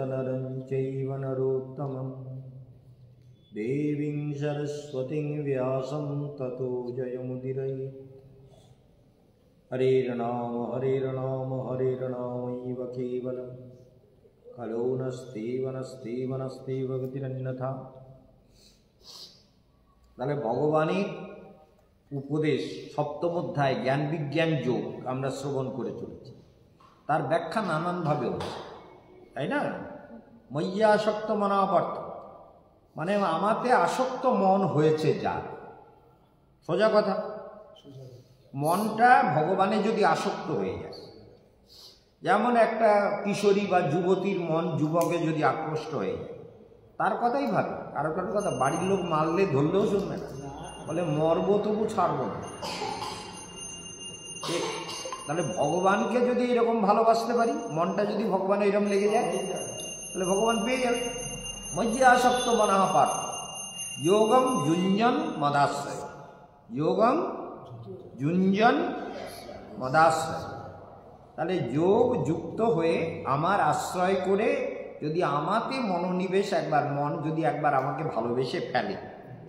नरं चैव नरोत्तमं देवीं सरस्वतीं व्यासं ततो जयमुदीरये। हरेर्नाम हरेर्नामैव केवलं खलो नस्तेव गतिरन्यथा। তাহলে ভগবানের উপদেশ সপ্তম অধ্যায় জ্ঞান বিজ্ঞান যোগ আমরা শ্রবণ করে চলেছি। তার ব্যাখ্যা নানানভাবে হচ্ছে, তাই না? ময়্যা আসক্ত মনাপার্থ মানে আমাতে আসক্ত মন হয়েছে যার, সোজা কথা। মনটা ভগবানে যদি আসক্ত হয়ে যায়, যেমন একটা কিশোরী বা যুবতীর মন যুবকে যদি আকৃষ্ট হয়ে যায়, তার কথাই ভাবে, কারো কথা বাড়ির লোক মারলে ধরলেও শুনবে না, বলে মরবো তবু ছাড়বো না। তাহলে ভগবানকে যদি এরকম ভালোবাসতে পারি, মনটা যদি ভগবান এরকম লেগে যায়, তাহলে ভগবান পেয়ে যাবে। মধ্যে আসক্ত মনাপার যোগম যুঞ্জন মদাশ্রয়, যোগম যুঞ্জন মদাশ্রয়। তাহলে যোগ যুক্ত হয়ে আমার আশ্রয় করে যদি আমাতে মনোনিবেশ একবার, মন যদি একবার আমাকে ভালোবেসে ফেলে,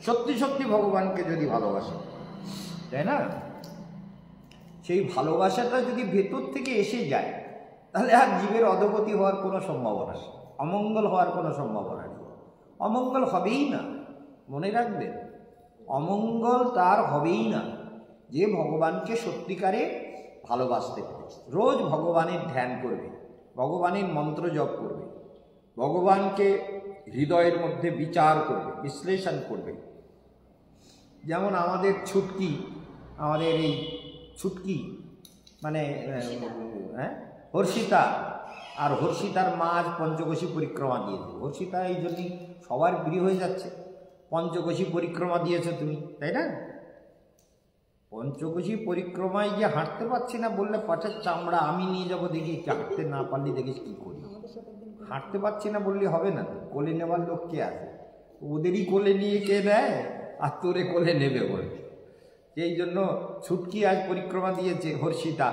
সত্যি সত্যি ভগবানকে যদি ভালোবাসে, তাই না? সেই ভালোবাসাটা যদি ভেতর থেকে এসে যায়, তাহলে আর জীবের অধোগতি হওয়ার কোনো সম্ভাবনা নেই, অমঙ্গল হওয়ার কোনো সম্ভাবনা নেই। অমঙ্গল হবেই না, মনে রাখবেন, অমঙ্গল তার হবেই না যে ভগবানকে সত্যিকারে ভালোবাসতে পেরেছে। রোজ ভগবানের ধ্যান করবে, ভগবানের মন্ত্র জপ করবে, ভগবানকে হৃদয়ের মধ্যে বিচার করবে, বিশ্লেষণ করবে। যেমন আমাদের ছুটকি, আমাদের এই ছুটকি মানে হর্ষিতা, আর হর্ষিতার মা আজ পঞ্চকোশী পরিক্রমা দিয়েছে। হর্ষিতা এই জন্যই সবার প্রিয় হয়ে যাচ্ছে, পঞ্চকোশী পরিক্রমা দিয়েছে তুমি, তাই না? পঞ্চকোশী পরিক্রমায় গিয়ে হাঁটতে পারছি না বললে পাটের চামড়া আমি নিয়ে যাবো, দেখি হাঁটতে না পারলে দেখিস কী করি। হাঁটতে পারছি না বললে হবে না, তো কোলে নেওয়ার লোক কে আছে? ওদেরই কোলে নিয়ে কে নেয়, আর তোরে কোলে নেবে বলে। সেই জন্য ছুটকি আজ পরিক্রমা দিয়েছে, হর্ষিতা,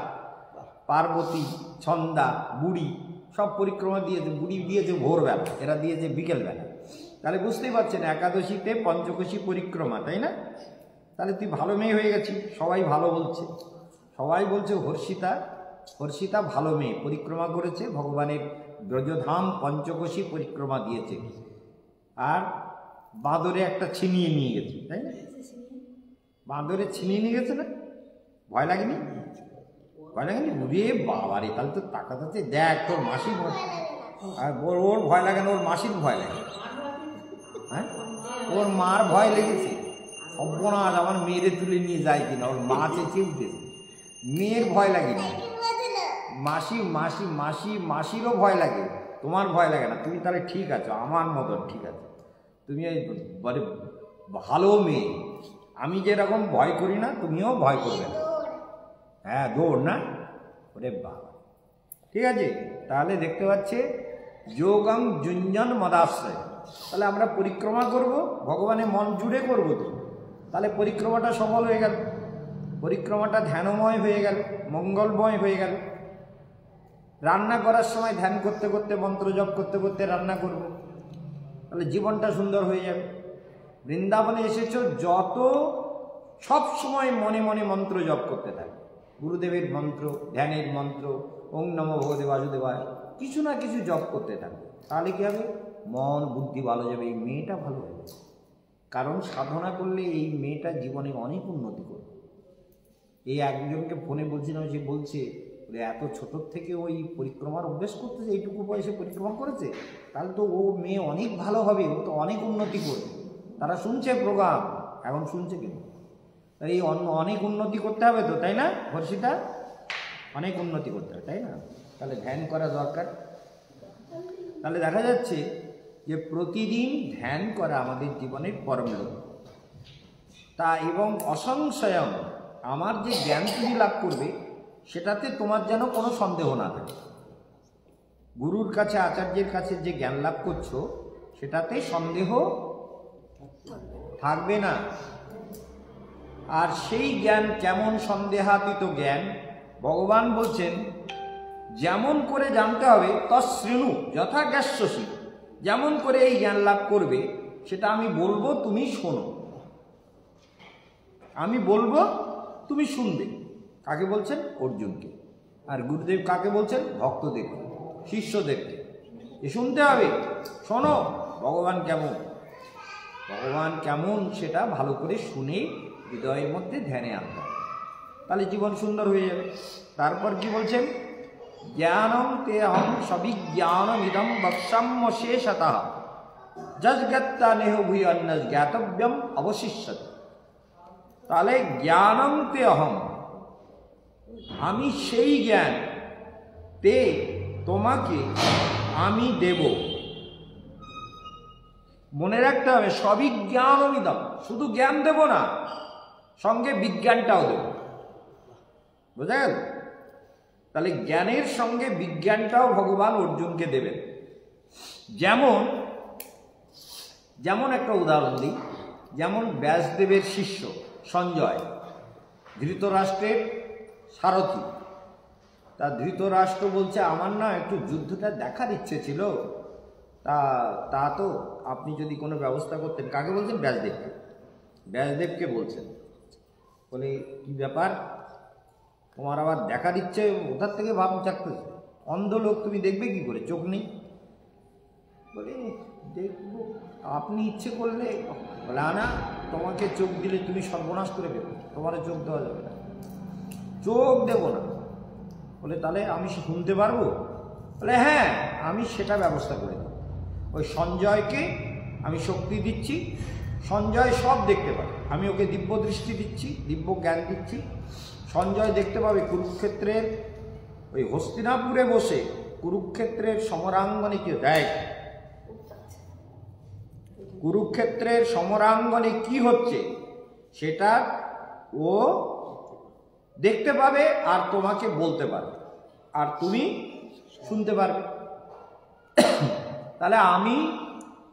পার্বতী, ছন্দা, বুড়ি সব পরিক্রমা দিয়েছে। বুড়ি দিয়েছে ভোরবেলা, এরা দিয়েছে বিকেলবেলা। তাহলে বুঝতেই পারছেন একাদশীতে পঞ্চকোশী পরিক্রমা, তাই না? তাহলে তুই ভালো মেয়ে হয়ে গেছিস, সবাই ভালো বলছে, সবাই বলছে হর্ষিতা ভালো মেয়ে, পরিক্রমা করেছে, ভগবানের ব্রজধাম পঞ্চকোশী পরিক্রমা দিয়েছে। আর বাঁদরে একটা ছিনিয়ে নিয়ে গেছে, তাই না? বাঁদরে ছিনিয়ে নিয়ে গেছে না? ভয় লাগেনি? ভয় লাগেনি? রে বাবারে, তাহলে তো তাকাতে দেখ তোর মাসি, আর ওর ভয় লাগে না, ওর মাসির ভয় লাগে। হ্যাঁ, ওর মার ভয় লেগেছে, সর্বনাশ আমার মেয়েরে তুলে নিয়ে যায় কিনা, ওর মা চেঁচিয়ে উঠেছে। মেয়ের ভয় লাগেনি, মাসিরও ভয় লাগে, তোমার ভয় লাগে না। তুমি তাহলে ঠিক আছো, আমার মতন ঠিক আছে, তুমি বলে ভালো মেয়ে। আমি যেরকম ভয় করি না, তুমিও ভয় করবে না। হ্যাঁ, দৌড় না, ওরে বাবা, ঠিক আছে। তাহলে দেখতে পাচ্ছে যোগম যুঞ্জন মদাশ্রয়। তাহলে আমরা পরিক্রমা করব, ভগবানের মন জুড়ে করবো, তো তাহলে পরিক্রমাটা সফল হয়ে গেল, পরিক্রমাটা ধ্যানময় হয়ে গেল, মঙ্গলময় হয়ে গেল। রান্না করার সময় ধ্যান করতে করতে, মন্ত্র জপ করতে করতে রান্না করব, তাহলে জীবনটা সুন্দর হয়ে যাবে। বৃন্দাবনে এসেছো, যত সব সময় মনে মনে মন্ত্র জপ করতে থাকে, গুরুদেবের মন্ত্র, ধ্যানের মন্ত্র, ওং নমো ভগবতে বাসুদেবায়, কিছু না কিছু জপ করতে থাকবে। তাহলে কী হবে? মন বুদ্ধি ভালো যাবে, এই মেয়েটা ভালো হবে। কারণ সাধনা করলে এই মেয়েটা জীবনে অনেক উন্নতি করবে। এই একজনকে ফোনে বলছিলাম, সে বলছে এত ছোটোর থেকে ওই পরিক্রমার অভ্যেস করতেছে, এইটুকু বয়সে পরিক্রমা করেছে, তাহলে তো ও মেয়ে অনেক ভালো হবে, ও তো অনেক উন্নতি করবে। তারা শুনছে প্রোগ্রাম, এখন শুনছে কিন্তু এই অনেক উন্নতি করতে হবে তো, তাই না? হর্ষিতা, অনেক উন্নতি করতে হবে, তাই না? তাহলে ধ্যান করা দরকার। তাহলে দেখা যাচ্ছে যে প্রতিদিন ধ্যান করা আমাদের জীবনের পরম লক্ষ্য। তা এবং অসংশয়ম, আমার যে জ্ঞান তুমি লাভ করবে সেটাতে তোমার যেন কোনো সন্দেহ না থাকে। গুরুর কাছে, আচার্যের কাছে যে জ্ঞান লাভ করছো সেটাতে সন্দেহ থাকবে না। আর সেই জ্ঞান কেমন? সন্দেহাতীত জ্ঞান। ভগবান বলছেন যেমন করে জানতে হবে তশ্রেণু যথা জ্ঞাস্যসি, যেমন করে এই জ্ঞান লাভ করবে সেটা আমি বলবো, তুমি শোনো। আমি বলবো, তুমি শুনবে। কাকে বলছেন? অর্জুনকে। আর গুরুদেব কাকে বলছেন? ভক্তদের, শিষ্যদেরকে। এ শুনতে হবে, শোনো ভগবান কেমন, ভগবান কেমন সেটা ভালো করে শুনে হৃদয়ের মধ্যে ধ্যানে আনতে হবে, তাহলে জীবন সুন্দর হয়ে যাবে। তারপর কি বলছেন? জ্ঞানম তে অহম সবিজ্ঞানমিদম বক্ষ্যাম্যশেষতঃ যজ্ঞত্তা নেহ ভূয়ন্ন জ্ঞাতব্যম অবশিষ্যতে। তাহলে জ্ঞানম তে অহম, আমি সেই জ্ঞান, তে তোমাকে আমি দেব। মনে রাখতে হবে সবিজ্ঞানমিদম, শুধু জ্ঞান দেব না, সঙ্গে বিজ্ঞানটাও দেব। বোঝা গেল? তাহলে জ্ঞানের সঙ্গে বিজ্ঞানটাও ভগবান অর্জুনকে দেবেন। যেমন একটা উদাহরণ দিই, যেমন ব্যাসদেবের শিষ্য সঞ্জয়, ধৃতরাষ্ট্রের সারথি। তা ধৃতরাষ্ট্র বলছে আমার না একটু যুদ্ধটা দেখার ইচ্ছে ছিল, তা তো আপনি যদি কোনো ব্যবস্থা করতেন। কাকে বলছেন? ব্যাসদেবকে। ব্যাসদেবকে বলছেন, বলে কি ব্যাপার, তোমার আবার দেখার ইচ্ছে ওটার থেকে ভাব থাকতেছে, অন্ধ লোক তুমি দেখবে কি করে, চোখ নেই। বলে দেখবো, আপনি ইচ্ছে করলে। বলে না, তোমাকে চোখ দিলে তুমি সর্বনাশ করে দেবে, তোমার চোখ দেওয়া যাবে না, চোখ দেব না। বলে তাহলে আমি শুনতে পারবো? বলে হ্যাঁ, আমি সেটা ব্যবস্থা করে দেব। ওই সঞ্জয়কে আমি শক্তি দিচ্ছি, সঞ্জয় সব দেখতে পাবে, আমি ওকে দিব্য দৃষ্টি দিচ্ছি, দিব্য জ্ঞান দিচ্ছি। সঞ্জয় দেখতে পাবে কুরুক্ষেত্রের ওই হস্তিনাপুরে বসে কুরুক্ষেত্রের সমরাঙ্গনে কি দেয়, কুরুক্ষেত্রের সমরাঙ্গনে কি হচ্ছে সেটা ও দেখতে পাবে, আর তোমাকে বলতে পারবে, আর তুমি শুনতে পারবে। তাহলে আমি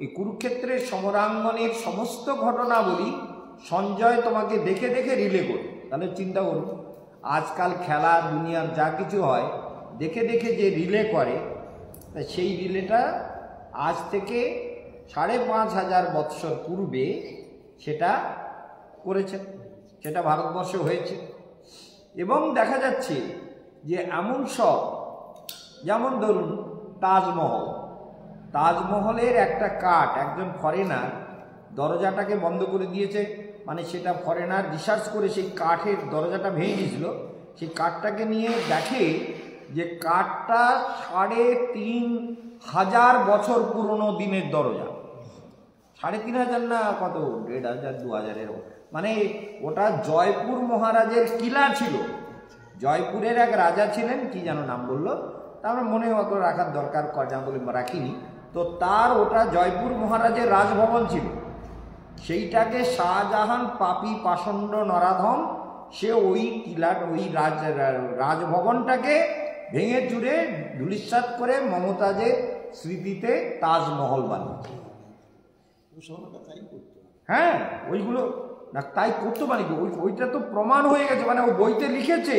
এই কুরুক্ষেত্রের সমরাঙ্গনের সমস্ত ঘটনাবলী সঞ্জয় তোমাকে দেখে দেখে রিলে করি। তাহলে চিন্তা করুন, আজকাল খেলা দুনিয়ার যা কিছু হয় দেখে দেখে যে রিলে করে, সেই রিলেটা আজ থেকে ৫,৫০০ বৎসর পূর্বে সেটা করেছে, সেটা ভারতবর্ষে হয়েছে। এবং দেখা যাচ্ছে যে এমন সব, যেমন ধরুন তাজমহল, তাজমহলের একটা কাঠ একজন ফরেনার দরজাটাকে বন্ধ করে দিয়েছে, মানে সেটা ফরেনার রিসার্চ করে সেই কাঠের দরজাটা ভেঙে গিয়েছিল, সেই কাঠটাকে নিয়ে দেখে যে কাঠটা ৩,৫০০ বছর পুরনো দিনের দরজা। ৩,৫০০ না কত, ১,৫০০ ২,০০০ মানে ওটা জয়পুর মহারাজের কিলা ছিল। জয়পুরের এক রাজা ছিলেন, কি যেন নাম বললো, তারপরে মনে অত রাখার দরকার যেন বলে রাখিনি, তো তার ওটা জয়পুর মহারাজের রাজভবন ছিল। সেইটাকে শাহজাহান পাপী পাষণ্ড নরাধম সে ওই কিলার ওই রাজভবনটাকে ভেঙে চুরে ধূলিসাৎ করে মমতাজের স্মৃতিতে তাজমহল বানিয়েছে। হ্যাঁ, ওইগুলো না তাই করতে পারি, ওইটা তো প্রমাণ হয়ে গেছে, মানে ও বইতে লিখেছে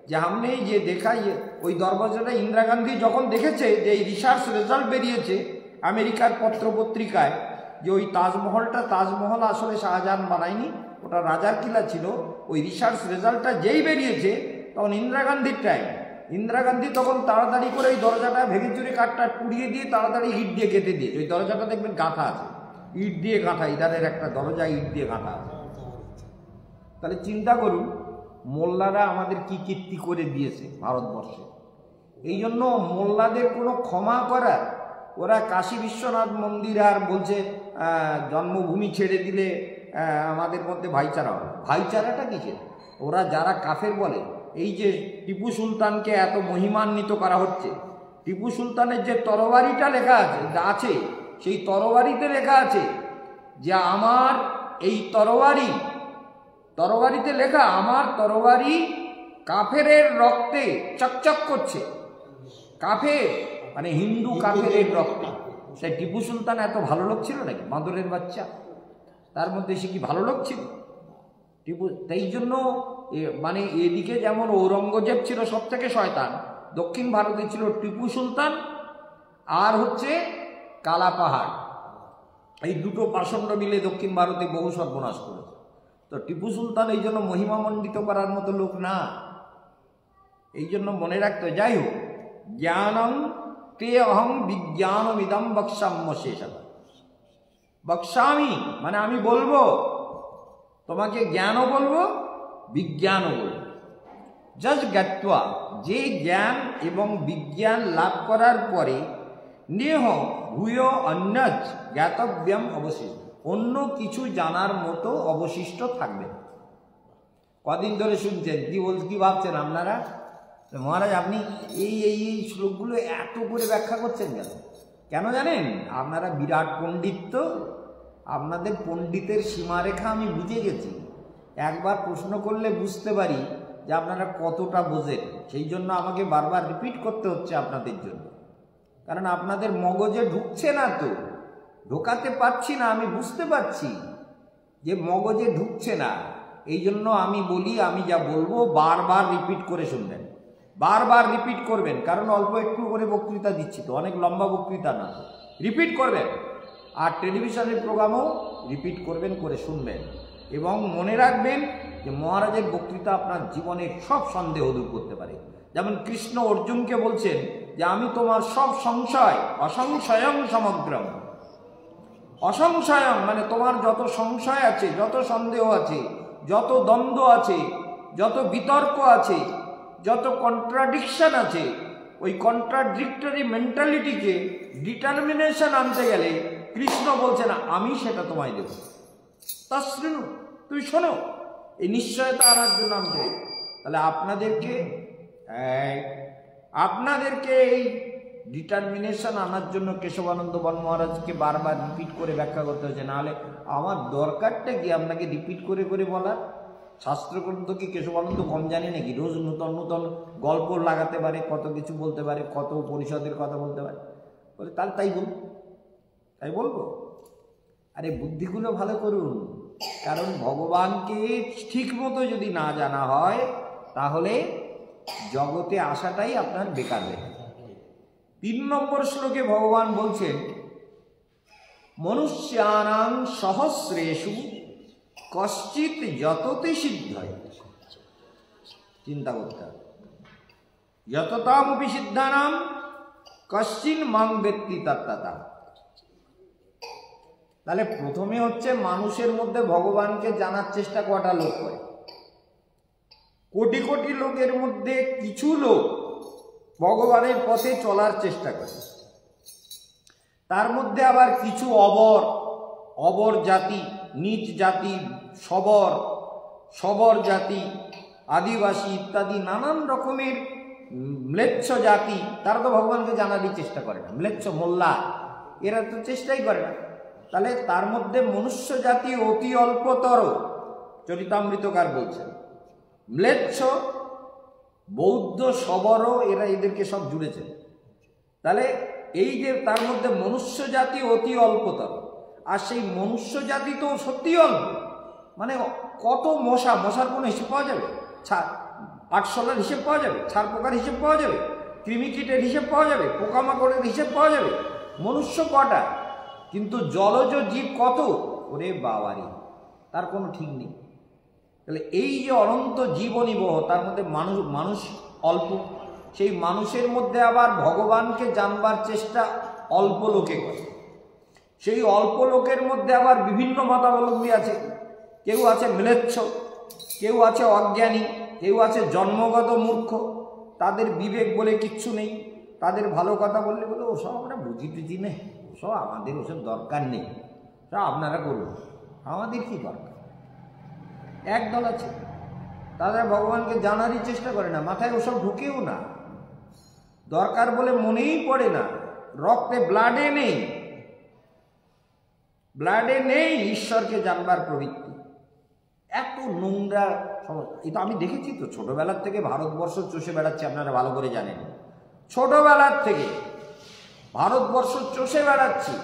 যে हमने ये देखा, ওই দরবাজাটা ইন্দিরা গান্ধী যখন দেখেছে যে এই রিসার্চ রেজাল্ট বেরিয়েছে আমেরিকার পত্রপত্রিকায় যে ওই তাজমহলটা, তাজমহল আসলে শাহজাহান বানায়নি, ওটা রাজার কিলা ছিল, ওই রিসার্চ রেজাল্টটা যেই বেরিয়েছে তখন ইন্দিরা গান্ধীর টাইম, ইন্দিরা গান্ধী তখন তাড়াতাড়ি করে ওই দরজাটা ভেঙে চুরে কাঠটা পুড়িয়ে দিয়ে তাড়াতাড়ি ইট দিয়ে কেটে দিয়ে, ওই দরজাটা দেখবেন গাঁথা আছে, ইট দিয়ে গাঁথা, ইদারের একটা দরজা ইট দিয়ে গাঁথা আছে। তাহলে চিন্তা করুন মোল্লারা আমাদের কি কীর্তি করে দিয়েছে ভারতবর্ষে। এই জন্য মোল্লাদের কোনো ক্ষমা করার, ওরা কাশী বিশ্বনাথ মন্দির আর বলছে জন্মভূমি ছেড়ে দিলে আমাদের মধ্যে ভাইচারা হবে। ভাইচারাটা কিসের? ওরা যারা কাফের বলে, এই যে টিপু সুলতানকে এত মহিমান্বিত করা হচ্ছে, টিপু সুলতানের যে তরবারিটা লেখা আছে সেই তরবারিতে লেখা আছে যে আমার এই তরবারিতে লেখা আমার তরবারি কাফেরের রক্তে চকচক করছে। কাফের মানে হিন্দু কাফেরের রক্তে। সে টিপু সুলতান এত ভালো লোক ছিল নাকি? বাঁদরের বাচ্চা, তার মধ্যে সে কি ভালো লোক ছিল টিপু? তাই জন্য মানে এদিকে যেমন ঔরঙ্গজেব ছিল সব থেকে শয়তান, দক্ষিণ ভারতে ছিল টিপু সুলতান আর হচ্ছে কালা পাহাড়। এই দুটো পাষণ্ড মিলে দক্ষিণ ভারতে বহু সর্বনাশ করেছে। তো টিপু সুলতান এই জন্য মহিমামণ্ডিত করার মতো লোক না, এই জন্য মনে রাখতে। যাই হোক, জ্ঞানং তে অহং বিজ্ঞানমিদম বক্সাম্য শেষত। বক্সামি মানে আমি বলবো, তোমাকে জ্ঞানও বলবো বিজ্ঞানও বলবো। যজ জ্ঞাত্বা, যে জ্ঞান এবং বিজ্ঞান লাভ করার পরে নেহ ভূয় অন্যজ জ্ঞাতব্যম অবশিষ্ট, অন্য কিছু জানার মতো অবশিষ্ট থাকবে। কদিন ধরে শুনছেন, কি ভাবছেন আপনারা? মহারাজ আপনি এই এই এই শ্লোকগুলো এত করে ব্যাখ্যা করছেন কেন? কেন জানেন? আপনারা বিরাট পণ্ডিত, তো আপনাদের পণ্ডিতের সীমারেখা আমি বুঝে গেছি। একবার প্রশ্ন করলে বুঝতে পারি যে আপনারা কতটা বোঝেন। সেই জন্য আমাকে বারবার রিপিট করতে হচ্ছে আপনাদের জন্য, কারণ আপনাদের মগজে ঢুকছে না, তো ঢোকাতে পারছি না। আমি বুঝতে পারছি যে মগজে ঢুকছে না, এই জন্য আমি বলি, আমি যা বলবো বারবার রিপিট করে শুনবেন, বারবার রিপিট করবেন। কারণ অল্প একটু করে বক্তৃতা দিচ্ছি তো, অনেক লম্বা বক্তৃতা না, রিপিট করবেন। আর টেলিভিশনের প্রোগ্রামও রিপিট করবেন, করে শুনবেন। এবং মনে রাখবেন যে মহারাজের বক্তৃতা আপনার জীবনের সব সন্দেহ দূর করতে পারে। যেমন কৃষ্ণ অর্জুনকে বলছেন যে আমি তোমার সব সংশয়, অসংশয়ং সমগ্রম। অসংশয়ং মানে তোমার যত সংশয় আছে, যত সন্দেহ আছে, যত দ্বন্দ্ব আছে, যত বিতর্ক আছে, যত কন্ট্রাডিকশন আছে, ওই কন্ট্রাডিক্টরি মেন্টালিটিকে ডিটারমিনেশন আনতে গেলে কৃষ্ণ বলছে না আমি সেটা তোমায় দেব। তা শৃণু, তুই শোনো, এই নিশ্চয়তা আনার জন্য আনতে। তাহলে আপনাদেরকে এই ডিটারমিনেশন আনার জন্য কেশবানন্দ বন মহারাজকে বারবার রিপিট করে ব্যাখ্যা করতে হচ্ছে। নাহলে আমার দরকারটা কি আপনাকে রিপিট করে করে বলার? শাস্ত্রগ্রন্থ কি কেশবানন্দ কম জানে নাকি? রোজ নূতন নূতন গল্প লাগাতে পারে, কত কিছু বলতে পারে, কত পরিষদের কথা বলতে পারে। বলে তাহলে তাই বলবো। আরে বুদ্ধিগুলো ভালো করুন, কারণ ভগবানকে ঠিক মতো যদি না জানা হয় তাহলে জগতে আসাটাই আপনার বেকার হয়ে যাবে। 3 নম্বর শ্লোকে ভগবান বলছেন মনুষ্যানাং সহস্রেষু কশ্চিৎ যততে সিদ্ধয়। চিন্তা করতে হবে, যততামপি সিদ্ধানাম কশ্চিন মাং ব্যক্তি তত্ত্বতা। তাহলে প্রথমে হচ্ছে মানুষের মধ্যে ভগবানকে জানার চেষ্টা কটা লোক করে? কোটি কোটি লোকের মধ্যে কিছু লোক ভগবানের পথে চলার চেষ্টা করে। তার মধ্যে আবার কিছু অবর জাতি, নীচ জাতি, সবর জাতি, আদিবাসী ইত্যাদি নানান রকমের ম্লেচ্ছ জাতি, তারা তো ভগবানকে জানারই চেষ্টা করে না। ম্লেচ্ছ মোল্লা এরা তো চেষ্টাই করে না। তাহলে তার মধ্যে মনুষ্য জাতি অতি অল্পতর, চরিতামৃতকার বলছেন। ম্লেচ্ছ, বৌদ্ধ, সবরও এদেরকে সব জুড়েছে। তাহলে এই যে তার মধ্যে মনুষ্য জাতি অতি অল্পতর, আর সেই মনুষ্য জাতি তো সত্যি অল্প। মানে কত মশার কোনো হিসেব পাওয়া যাবে? আটশোলার হিসেব পাওয়া যাবে? ছাড় পোকার হিসেব পাওয়া যাবে? কৃমিকীটের হিসেব পাওয়া যাবে? পোকামাকড়ের হিসেব পাওয়া যাবে? মনুষ্য কটা? কিন্তু জলজ জীব কত? ওরে বাবারি, তার কোনো ঠিক নেই। তাহলে এই যে অনন্ত জীবনিবহ, তার মধ্যে মানুষ অল্প। সেই মানুষের মধ্যে আবার ভগবানকে জানবার চেষ্টা অল্প লোকে করে। সেই অল্প লোকের মধ্যে আবার বিভিন্ন মতাবলম্বী আছে। কেউ আছে ম্লেচ্ছ, কেউ আছে অজ্ঞানী, কেউ আছে জন্মগত মূর্খ। তাদের বিবেক বলে কিচ্ছু নেই। তাদের ভালো কথা বললে বলে ওসব আমরা বুঝি নেই, ওসব আমাদের ওসব দরকার নেই, সব আপনারা করুন, আমাদের কি দরকার। একদল আছে তারা ভগবানকে জানারই চেষ্টা করে না, মাথায় ওসব ঢুকেও না, দরকার বলে মনেই পড়ে না, রক্তে ব্লাডে নেই ঈশ্বরকে জানবার প্রবৃত্তি। এত নোংরা সমস্যা। এটা আমি দেখেছি তো, ছোটবেলার থেকে ভারতবর্ষ চষে বেড়াচ্ছে, আপনারা ভালো করে জানেন। ছোটবেলার থেকে ভারতবর্ষ চষে বেড়াচ্ছি।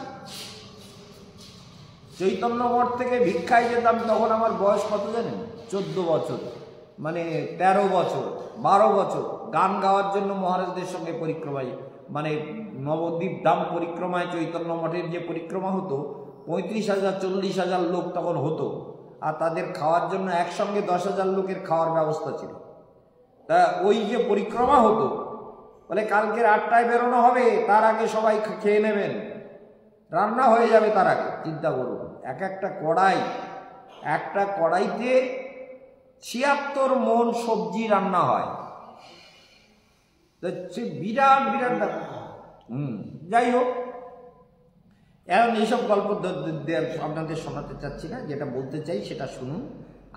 চৈতন্য মঠ থেকে ভিক্ষায় যেতাম, তখন আমার বয়স কত জানেন? 14 বছর। মানে 13 বছর 12 বছর গান গাওয়ার জন্য মহারাজদের সঙ্গে পরিক্রমায়, মানে নবদ্বীপ ধাম পরিক্রমায় চৈতন্য মঠের যে পরিক্রমা হতো, 35,000 40,000 লোক তখন হতো, আর তাদের খাওয়ার জন্য একসঙ্গে 10,000 লোকের খাওয়ার ব্যবস্থা ছিল। তা ওই যে পরিক্রমা হতো, বলে কালকের 8টায় বেরোনো হবে, তার আগে সবাই খেয়ে নেবেন, রান্না হয়ে যাবে তার আগে। চিন্তা করুন, একটা কড়াইতে 76 মণ সবজি রান্না হয়, সে বিরাট বিরাট ব্যাপার। যাই হোক, এখন এইসব গল্প আপনাদের শোনাতে চাচ্ছি না, যেটা বলতে চাই সেটা শুনুন।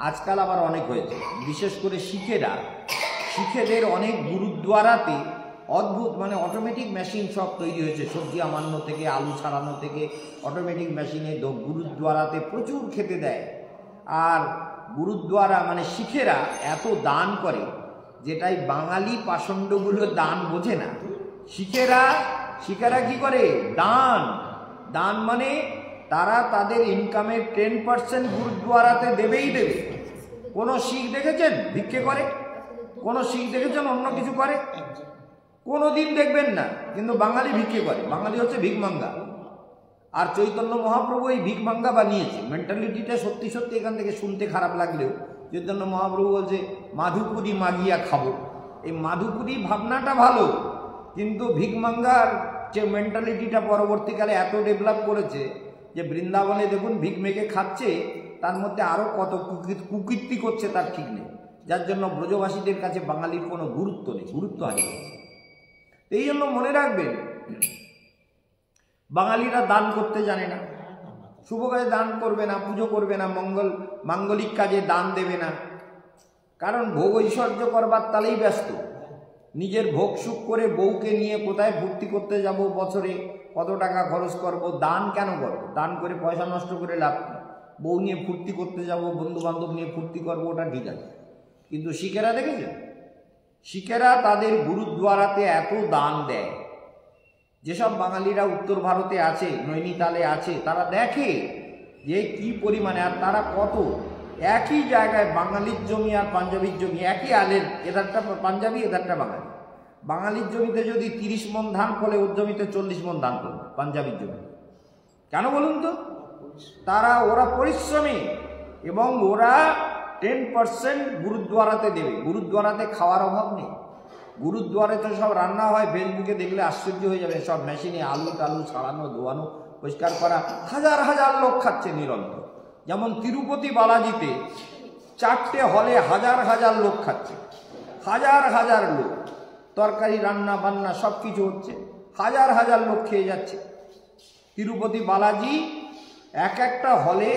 আজকাল আবার অনেক হয়েছে, বিশেষ করে শিখেদের অনেক গুরুদ্বারাতে অদ্ভুত, মানে অটোমেটিক মেশিন সব তৈরি হয়েছে, সবজি আমান্য থেকে আলু ছাড়ানো থেকে অটোমেটিক মেশিনে গুরুদ্বারাতে প্রচুর খেতে দেয়। আর গুরুদ্বারা মানে শিখেরা এত দান করে, যেটাই বাঙালি পাষণ্ডগুলো দান বোঝে না। শিখেরা কি করে? দান মানে তারা তাদের ইনকামের 10% গুরুদ্বারাতে দেবেই দেবে। কোনো শিখ দেখেছেন ভিক্ষে করে? কোনো শিখ দেখেছেন অন্য কিছু করে? কোনো দিন দেখবেন না। কিন্তু বাঙালি ভিক্ষে করে, বাঙালি হচ্ছে ভিকমাঙ্গা। আর চৈতন্য মহাপ্রভু এই ভিকমাঙ্গা বানিয়েছে। মেন্টালিটিটা সত্যি সত্যি এখান থেকে শুনতে খারাপ লাগলেও চৈতন্য মহাপ্রভু বলছে মাধুপুরি মাগিয়া খাবো। এই মাধুপুরি ভাবনাটা ভালো, কিন্তু ভিকমাঙ্গার যে মেন্টালিটিটা পরবর্তীকালে এত ডেভেলপ করেছে যে বৃন্দাবনে দেখুন ভিক মেঘে খাচ্ছে, তার মধ্যে আরও কত কুকীর্তি করছে তার ঠিক নেই। যার জন্য ব্রজবাসীদের কাছে বাঙালির কোনো গুরুত্ব নেই, গুরুত্ব হারিয়ে গেছে। এই জন্য মনে রাখবেন, বাঙালিরা দান করতে জানে না, শুভ কাজে দান করবে না, পুজো করবে না, মাঙ্গলিক কাজে দান দেবে না, কারণ ভোগ ঐশ্বর্য করবার তালেই ব্যস্ত। নিজের ভোগ সুখ করে বউকে নিয়ে কোথায় ভর্তি করতে যাব, বছরে কত টাকা খরচ করব, দান কেন করব? দান করে পয়সা নষ্ট করে লাভ নেই। বউ নিয়ে ফুর্তি করতে যাব, বন্ধু বান্ধব নিয়ে ফুর্তি করবো, ওটা ঠিক আছে। কিন্তু শিখেরা দেখেছেন, শিখেরা তাদের গুরুদ্বারাতে এত দান দেয়। যেসব বাঙালিরা উত্তর ভারতে আছে, নৈনিতালে আছে, তারা দেখে যে কি পরিমাণে, আর তারা কত একই জায়গায়, বাঙালির জমি আর পাঞ্জাবির জমি একই আলের, এধারটা পাঞ্জাবি এধারটা বাঙালি। বাঙালির জমিতে যদি 30 মণ ধান ফলে, ওর জমিতে 40 মণ ধান করবে পাঞ্জাবির জমিতে। কেন বলুন তো? ওরা পরিশ্রমী, এবং ওরা 10% গুরুদ্বারাতে দেবে। গুরুদ্বারাতে খাওয়ার অভাব নেই। গুরুদ্বারাতে সব রান্না হয়, ফেসবুকে দেখলে আশ্চর্য হয়ে যাবে। সব মেশিনে আলু টালু ছাড়ানো, ধোয়ানো, পরিষ্কার করা, হাজার হাজার লোক খাচ্ছে নিরন্তর। যেমন তিরুপতি বালাজিতে 4টে হলে হাজার হাজার লোক খাচ্ছে, হাজার হাজার লোক, তরকারি রান্না বান্না সব কিছু হচ্ছে, হাজার হাজার লোক খেয়ে যাচ্ছে। তিরুপতি বালাজি একটা হলে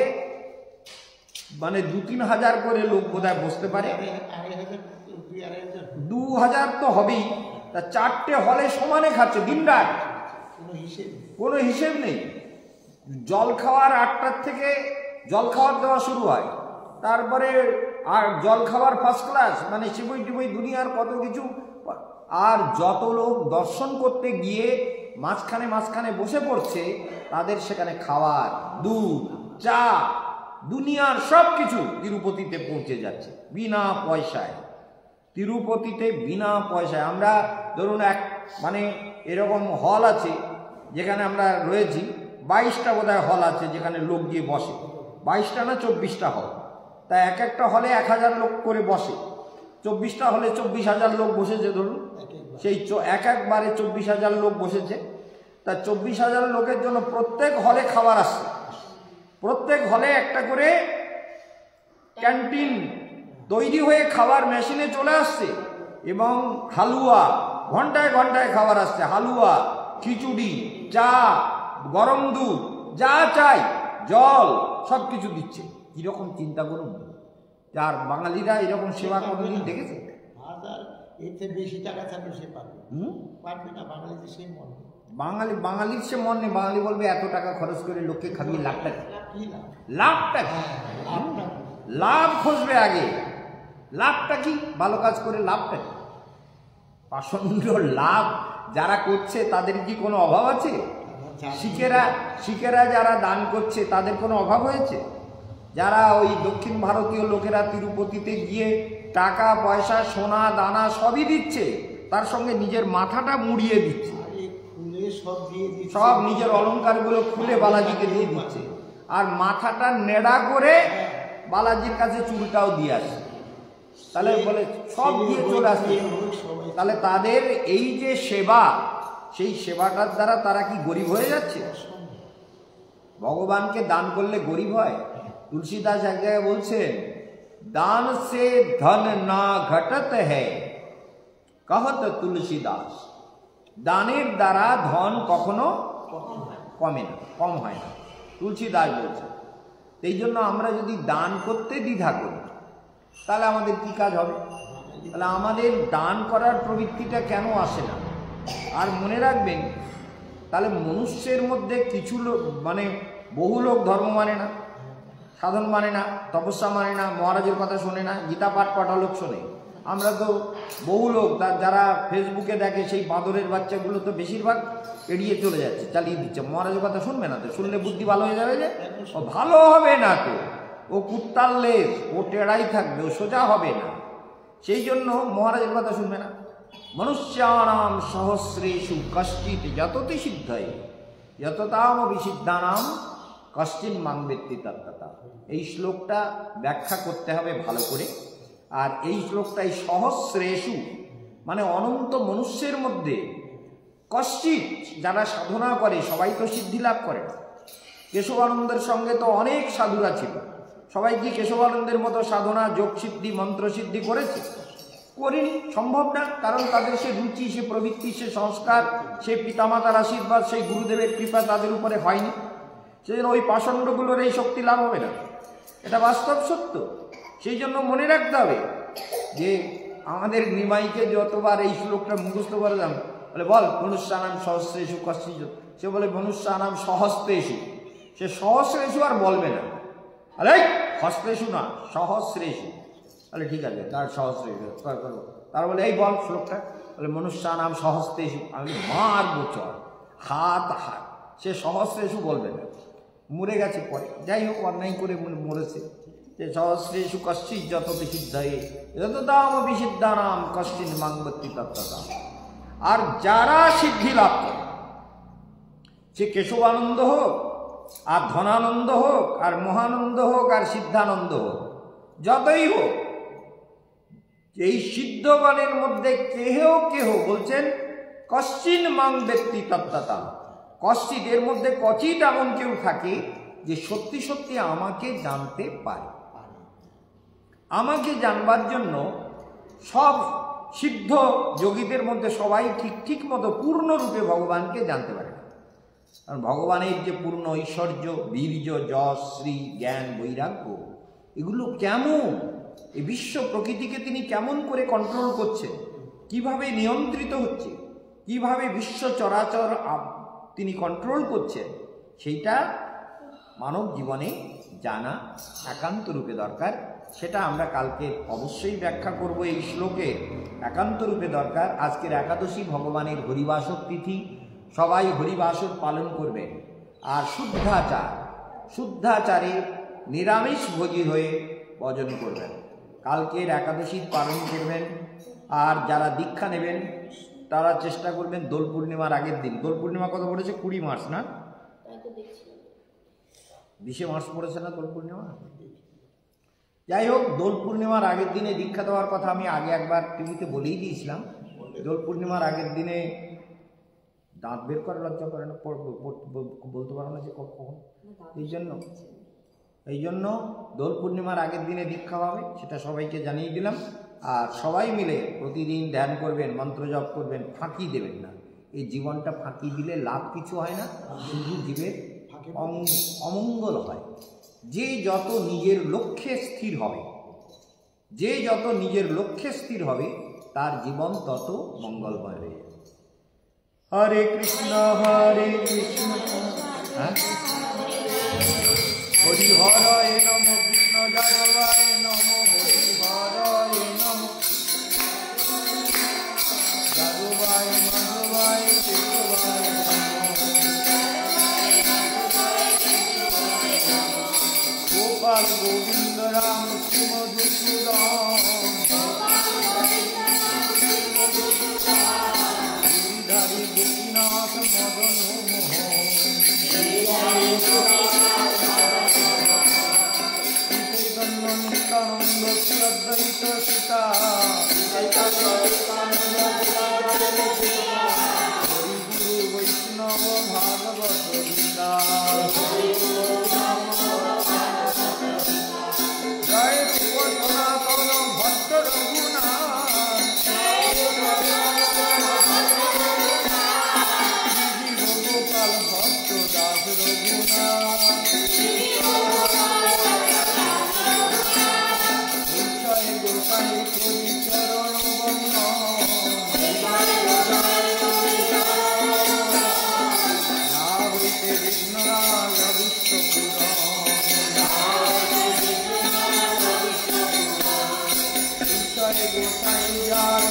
মানে 2-3 হাজার করে লোক বোধহয় বসতে পারে, 2,000 তো হবেই। তা 4টে হলে সমানে খাচ্ছে দিনরাত, কোনো হিসেব নেই। জল খাওয়ার 8টার থেকে জল খাওয়ার দেওয়া শুরু হয়, তারপরে আর জল খাওয়ার ফার্স্ট ক্লাস, মানে শিবই টিবই দুনিয়ার কত কিছু। আর যত লোক দর্শন করতে গিয়ে মাঝখানে বসে পড়ছে, তাদের সেখানে খাওয়ার, দুধ, চা, দুনিয়ার সব কিছু তিরুপতিতে পৌঁছে যাচ্ছে বিনা পয়সায়। তিরুপতিতে বিনা পয়সায়। আমরা ধরুন মানে এরকম হল আছে যেখানে আমরা রয়েছি, 22টা বোধহয় হল আছে যেখানে লোক গিয়ে বসে, 22টা না 24টা হল। তা একটা হলে 1000 লোক করে বসে, 24টা হলে 24,000 লোক বসেছে ধরুন, সেই একবারে 24,000 লোক বসেছে। তা 24,000 লোকের জন্য প্রত্যেক হলে খাবার আসছে, প্রত্যেক হলে একটা করে ক্যান্টিন তৈরি হয়ে খাবার মেশিনে চলে আসছে, এবং হালুয়া, ঘন্টায় ঘন্টায় খাবার আসছে, হালুয়া, খিচুড়ি, চা, গরম দুধ, যা চাই, জল, সব কিছু দিচ্ছে। কিরকম চিন্তা করুন। আর বাঙালিরা এরকম সেবা কোনোদিন দেখেছে? বেশি টাকা থাকলে সে পারবে না, বাঙালিদের সেই মন, বাঙালির সে মন নেই। বাঙালি বলবে এত টাকা খরচ করে লোককে খাবিয়ে লাভ টাকা, লাভ টাকা, লাভ খুঁজবে আগে। লাভটা কি? ভালো কাজ করে লাভটা কি? পাষণ্ড লাভ যারা করছে তাদের কি কোনো অভাব আছে? শিখেরা যারা দান করছে তাদের কোনো অভাব হয়েছে? যারা ওই দক্ষিণ ভারতীয় লোকেরা তিরুপতিতে গিয়ে টাকা পয়সা সোনা দানা সবই দিচ্ছে, তার সঙ্গে নিজের মাথাটা মুড়িয়ে দিচ্ছে, খুলে সব দিয়ে দিচ্ছে, সব নিজের অলংকারগুলো খুলে বালাজিকে দিয়ে দিচ্ছে, আর মাথাটা নেড়া করে বালাজির কাছে চুলটাও দিয়ে আসে। তাহলে বলে সব দিয়ে চলে আসছে। তাহলে তাদের এই যে সেবা, সেই সেবাটার দ্বারা তারা কি গরিব হয়ে যাচ্ছে? ভগবানকে দান করলে গরিব হয়? তুলসীদাস এক জায়গায় বলছেন, দান সে ধন না ঘটত হ্যায়, कहत তুলসীদাস। দানের দ্বারা ধন কখনো কমে না, কম হয় না, তুলসীদাস বলছে। এই জন্য আমরা যদি দান করতে দ্বিধা করি, তাহলে আমাদের কি কাজ হবে? তাহলে আমাদের দান করার প্রবৃত্তিটা কেন আসে না? আর মনে রাখবেন, তাহলে মনুষ্যের মধ্যে কিছু লোক মানে বহু লোক ধর্ম মানে না, সাধন মানে না, তপস্যা মানে না, মহারাজের কথা শোনে না, গীতা পাঠ কটা লোক শোনে। আমরা তো বহু লোক যারা ফেসবুকে দেখে, সেই বাঁদরের বাচ্চাগুলো তো বেশিরভাগ এড়িয়ে চলে যাচ্ছে, চালিয়ে দিচ্ছে। মহারাজের কথা শুনবে না তো, শুনলে বুদ্ধি ভালো হয়ে যাবে যে? ও ভালো হবে না তো, ও কুত্তার লেজ, ও টেড়াই থাকবে, ও সোজা হবে না। সেই জন্য মহারাজের কথা শুনবে না। মনুষ্যানাম সহস্রেষু কশ্চিৎ যততি সিদ্ধয়ে যততাম বিসিদ্ধানাম কশ্চিন মাং বেত্তি তত্ত্বতা। এই শ্লোকটা ব্যাখ্যা করতে হবে ভালো করে। আর এই শ্লোকটাই সহস্রেষু মানে অনন্ত মনুষ্যের মধ্যে কশ্চিৎ যারা সাধনা করে, সবাই তো সিদ্ধি লাভ করে না। কেশবানন্দের সঙ্গে তো অনেক সাধুরা ছিল, সবাই কি কেশবানন্দের মতো সাধনা, যোগ সিদ্ধি, মন্ত্র সিদ্ধি করেছে? করিনি, সম্ভব না। কারণ তাদের সে রুচি, সে প্রবৃত্তি, সে সংস্কার, সেই পিতামাতার আশীর্বাদ, সেই গুরুদেবের কৃপা তাদের উপরে হয়নি। সেজন্য ওই পাষণ্ডগুলোর এই শক্তি লাভ হবে না, এটা বাস্তব সত্য। সেই জন্য মনে রাখতে হবে যে আমাদের নিমাইকে যতবার এই শ্লোকটা মুখস্থ করে দাম, বলে বল মনুষ্যানাম সহস্রেষু কশ্চিৎ, সে বলে মনুষ্যানাম সহস্রেষু, সে সহস্রেষু আর বলবে না, আরে হস্তেষু না, সহস্রেষু। তাহলে ঠিক আছে, তার সহস্রেষু করবো। তার বলে এই বল শ্লোকটা, বলে মনুষ্যানাম সহস্রেষু। আমি মার গোচর, হাত হাত, সে সহস্রেষু বলবে না, মরে গেছে পরে। যাই হোক, অন্যায় করে মরেছে। যে সহস্রেষু কশ্চিৎ যততি সিদ্ধয়ে যততাম বিসিদ্ধানাম কশ্চিন মাং বেত্তি তত্ত্বতা। আর যারা সিদ্ধি লাভ করে, সে কেশবানন্দ হোক, আর ধনানন্দ হোক, আর মহানন্দ হোক, আর সিদ্ধানন্দ হোক, যতই হোক, এই সিদ্ধগণের মধ্যে কেহ কেহ বলছেন কশ্চিন মাং বেত্তি তত্ত্বতা। কশ্চিৎ, এর মধ্যে কচিৎ এমন কেউ থাকে যে সত্যি সত্যি আমাকে জানতে পারে। আমাকে জানবার জন্য সব সিদ্ধ যোগীদের মধ্যে সবাই ঠিক মতো পূর্ণরূপে ভগবানকে জানতে পারে না। কারণ ভগবানের যে পূর্ণ ঐশ্বর্য, বীর্য, যশ, শ্রী, জ্ঞান, বৈরাগ্য, এগুলো কেমন, এই বিশ্ব প্রকৃতিকে তিনি কেমন করে কন্ট্রোল করছেন, কিভাবে নিয়ন্ত্রিত হচ্ছে, কিভাবে বিশ্ব চরাচর তিনি কন্ট্রোল করছেন, সেইটা মানব জীবনে জানা একান্ত রূপে দরকার। সেটা আমরা কালকে অবশ্যই ব্যাখ্যা করব। এই শ্লোকে একান্ত রূপে দরকার। আজকের একাদশী ভগবানের হরিবাসর তিথি, সবাই হরিবাসর পালন করবেন। আর শুদ্ধাচারে নিরামিষ ভোজী হয়ে ভজন করবেন। কালকের একাদশী পালন করবেন। আর যারা দীক্ষা নেবেন তারা চেষ্টা করবেন দোল পূর্ণিমার আগের দিন। দোল পূর্ণিমা কত পড়েছে? 20 মার্চ না? 20 মার্চ পড়েছে না দোল পূর্ণিমা? যাই হোক, দোল পূর্ণিমার আগের দিনে দীক্ষা দেওয়ার কথা আমি আগে একবার টিভিতে বলেই দিয়েছিলাম। দোল পূর্ণিমার আগের দিনে দাঁত বের করে লজ্জা করে না, বলতে পারো না যে কখন। এই জন্য দোল পূর্ণিমার আগের দিনে দীক্ষা হবে, সেটা সবাইকে জানিয়ে দিলাম। আর সবাই মিলে প্রতিদিন ধ্যান করবেন, মন্ত্র জপ করবেন, ফাঁকি দেবেন না। এই জীবনটা ফাঁকি দিলে লাভ কিছু হয় না, শুধু জীবের অমঙ্গল হয়। যে যত নিজের লক্ষ্যে স্থির হবে, তার জীবন তত মঙ্গলময় হয়ে যাবে। হরে কৃষ্ণ হরি হরয়ে নমঃ, কৃষ্ণ যাদবায় নমঃ, হরি হরয়ে নমঃ, যাদবায় মাধবায় কেশবায় নমঃ, গোপাল গোবিন্দ রাম শ্রী মধুসূদন। গোপীনাথ মদন মোহন চৈতন্য নিত্যানন্দ শ্রী অদ্বৈত সীতা হরিগুরু বৈষ্ণব ভাগবত গীতা জয় শিব সনাতন ভট্ট রঘুনাথ গোপাল ভক্ত দাস রঘুনাথ গোসাই গোসাই করি চরণ না হইতে বিঘ্নায় অবিষ্ট গোসাই গোসাই যার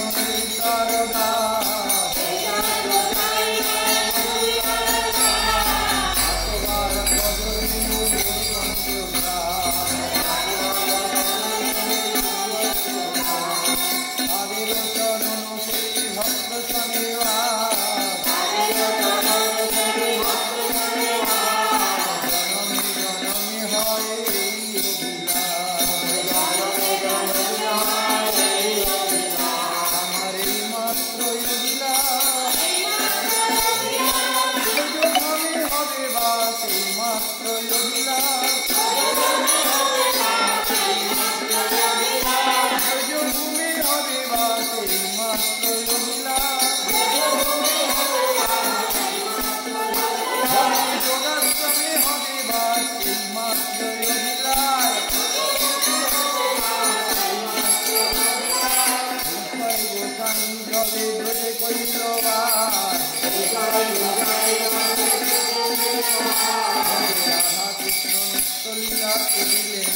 তার দাস আতবার কদরি আদির চরণ করি ভক্ত শনিবার জনমী জনমী হয় এই আমার এই মাত্র হবে বাস এই মাত্র ভূমি হবে বাস এই মাত্র যোগাশ্রমে হবে বাস এই মাত্র গোসাই জলে ধরে কইল রাধা কৃষ্ণ নিত্যলীলা করিলেন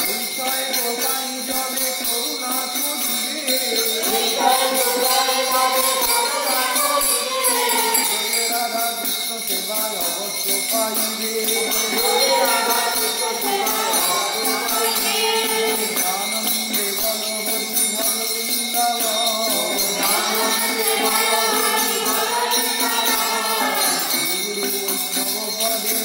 বিষয় গোসাই জলে করুণা করিবে রাধা কৃষ্ণ সেবায় অবশ্য পাইবে আনন্দে বল হরি ভল বৃন্দাবন গুরু বৈষ্ণব পদে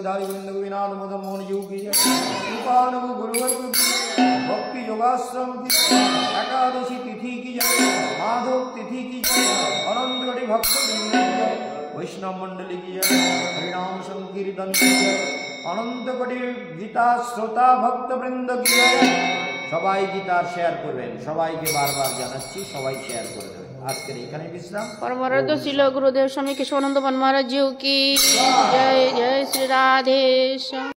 गिरधारी गोविंद गोपीनाथ मदन मोहन जीव की जय, कृपानुभु गुरुवर्ग की जय, भक्ति योगाश्रम की जय, एकादशी तिथि की जय, माधव तिथि की जय, अनंत कोटि भक्त वृंद की जय, वैष्णव मंडली की जय, हरिनाम संकीर्तन की जय, अनंत कोटि गीता श्रोता भक्त वृंद की जय। সবাই গীতার শেয়ার করবেন, সবাইকে বারবার জানাচ্ছি সবাই শেয়ার করে দেবেন। আজকের এখানে বিশ্রাম। परमरद ছিল गुरुदेव स्वामी केशवानंद महाराज जी की जय। जय श्री राधेश।